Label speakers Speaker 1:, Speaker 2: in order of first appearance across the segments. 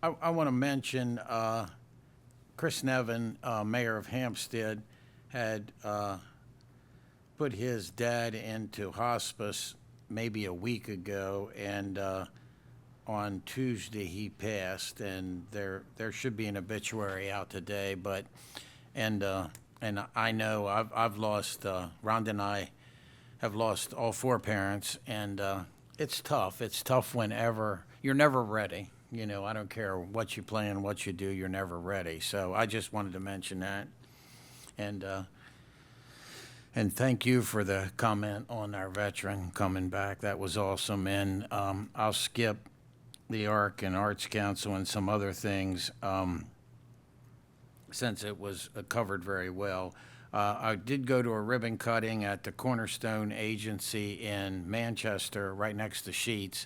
Speaker 1: I want to mention Chris Nevin, mayor of Hampstead, had put his dad into hospice maybe a week ago, and on Tuesday he passed, and there should be an obituary out today, but and I know I've lost Rhonda and I have lost all four parents, and it's tough. It's tough whenever you're never ready. You know, I don't care what you plan, what you do, you're never ready. So I just wanted to mention that, and thank you for the comment on our veteran coming back. That was awesome. And I'll skip the ARC and Arts Council and some other things since it was covered very well. I did go to a ribbon cutting at the Cornerstone Agency in Manchester, right next to Sheets.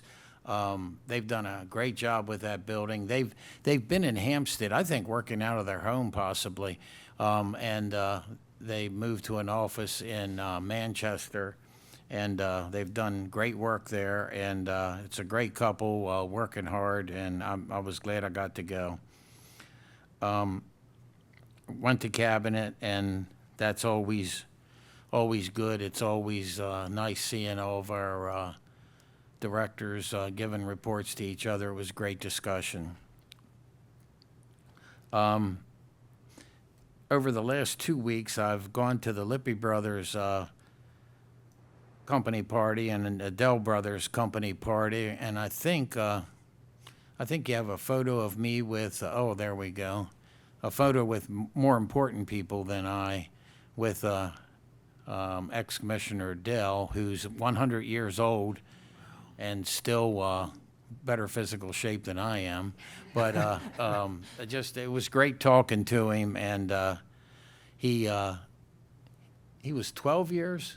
Speaker 1: They've done a great job with that building. They've been in Hampstead, I think, working out of their home possibly, and they moved to an office in Manchester, and they've done great work there. And it's a great couple working hard, and I was glad I got to go. Went to cabinet, and that's always good. It's always nice seeing all of our directors giving reports to each other. It was great discussion. Over the last 2 weeks, I've gone to the Lippy Brothers company party and the Dell Brothers company party, and I think you have a photo of me with oh, there we go, a photo with more important people than I, with ex-Commissioner Dell, who's 100 years old and still better physical shape than I am. But it was great talking to him, and he was 12 years,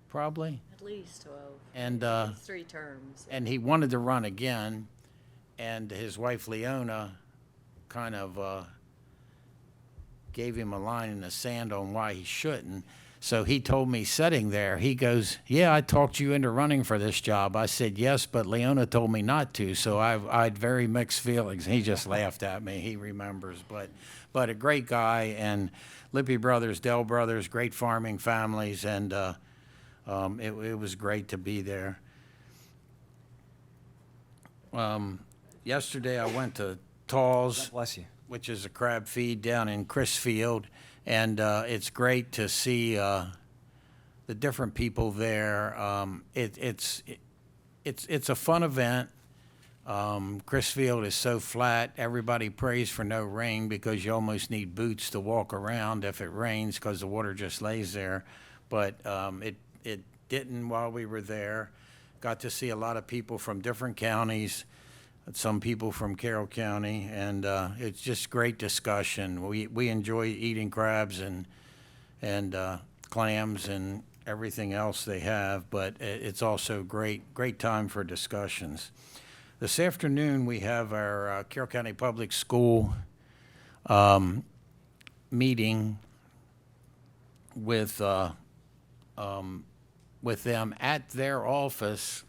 Speaker 1: probably,
Speaker 2: At least 12.
Speaker 1: and
Speaker 2: At least 3 terms.
Speaker 1: and he wanted to run again, and his wife Leona kind of gave him a line in the sand on why he shouldn't. So he told me sitting there, he goes, "Yeah, I talked you into running for this job." I said, "Yes, but Leona told me not to." So I had very mixed feelings. He just laughed at me. He remembers, but a great guy. And Lippy Brothers, Dell Brothers, great farming families, and it was great to be there. Yesterday I went to Tall's,
Speaker 3: Bless you.
Speaker 1: which is a crab feed down in Chrisfield, and it's great to see the different people there. It's a fun event. Chrisfield is so flat. Everybody prays for no rain because you almost need boots to walk around if it rains because the water just lays there. But it didn't while we were there. Got to see a lot of people from different counties, some people from Carroll County, and it's just great discussion. We enjoy eating crabs and clams and everything else they have, but it's also great time for discussions. This afternoon we have our Carroll County Public School meeting with them at their office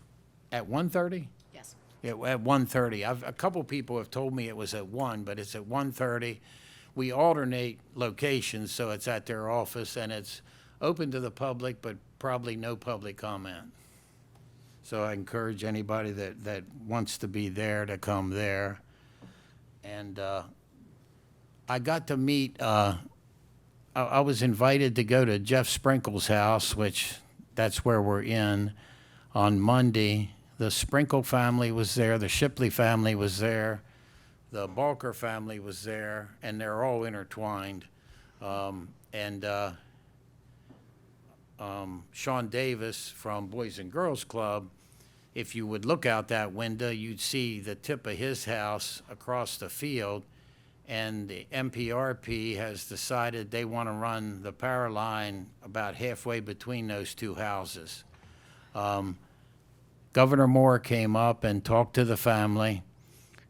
Speaker 1: at 1:30.
Speaker 2: Yes.
Speaker 1: At 1:30. A couple people have told me it was at 1, but it's at 1:30. We alternate locations, so it's at their office, and it's open to the public, but probably no public comment. So I encourage anybody that wants to be there to come there. And I got to meet, I was invited to go to Jeff Sprinkle's house, which that's where we're in, on Monday. The Sprinkle family was there, the Shipley family was there, the Balker family was there, and they're all intertwined. Sean Davis from Boys and Girls Club, if you would look out that window, you'd see the tip of his house across the field, and the MPRP has decided they want to run the power line about halfway between those two houses. Governor Moore came up and talked to the family,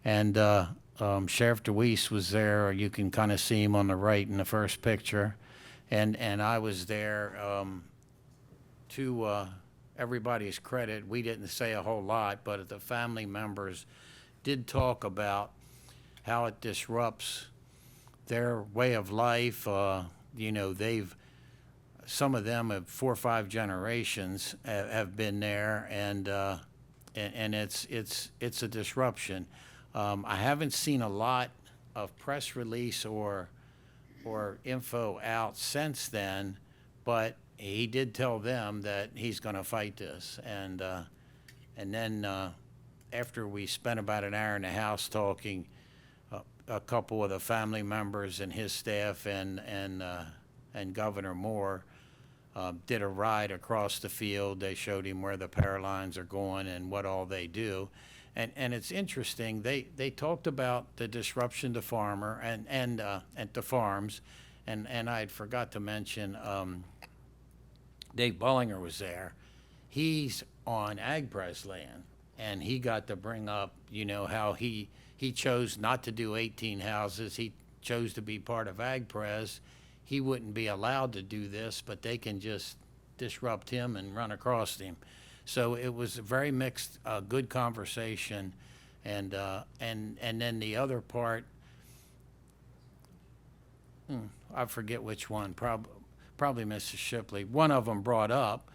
Speaker 1: and Sheriff DeWeese was there. You can kind of see him on the right in the first picture, and I was there. To everybody's credit, we didn't say a whole lot, but the family members did talk about how it disrupts their way of life. You know, some of them have 4 or 5 generations have been there, and it's a disruption. I haven't seen a lot of press release or info out since then, but he did tell them that he's going to fight this. And then after we spent about an hour in the house talking, a couple of the family members and his staff and Governor Moore did a ride across the field. They showed him where the power lines are going and what all they do. And it's interesting. They talked about the disruption to farmer and to farms, and I had forgot to mention Dave Bullinger was there. He's on AgPres land, and he got to bring up, you know, how he chose not to do 18 houses. He chose to be part of AgPres. He wouldn't be allowed to do this, but they can just disrupt him and run across him. So it was a very mixed, good conversation, and then the other part, I forget which one, probably Mrs. Shipley. One of them brought up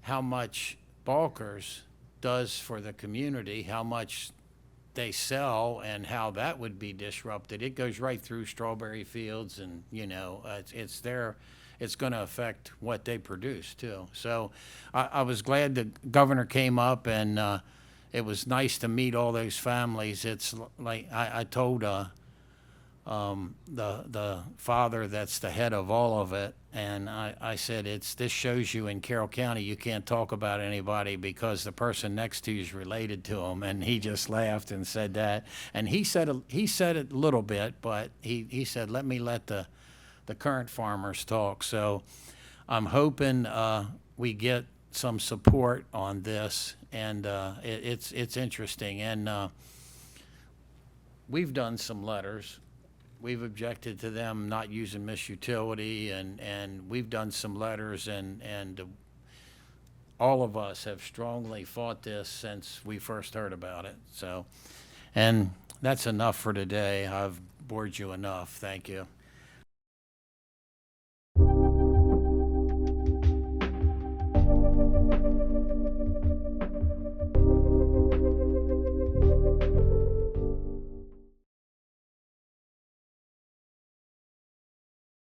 Speaker 1: how much Balkers does for the community, how much they sell, and how that would be disrupted. It goes right through strawberry fields, and you know, it's there. It's going to affect what they produce too. So I was glad the governor came up, and it was nice to meet all those families. It's like I told the father that's the head of all of it, and I said, this shows you in Carroll County you can't talk about anybody because the person next to you is related to them. And he just laughed and said that. And he said it a little bit, but he said, let the current farmers talk. So I'm hoping we get some support on this, and it's interesting. And we've done some letters. We've objected to them not using Miss Utility, and we've done some letters, and all of us have strongly fought this since we first heard about it. So, and that's enough for today. I've bored you enough. Thank you.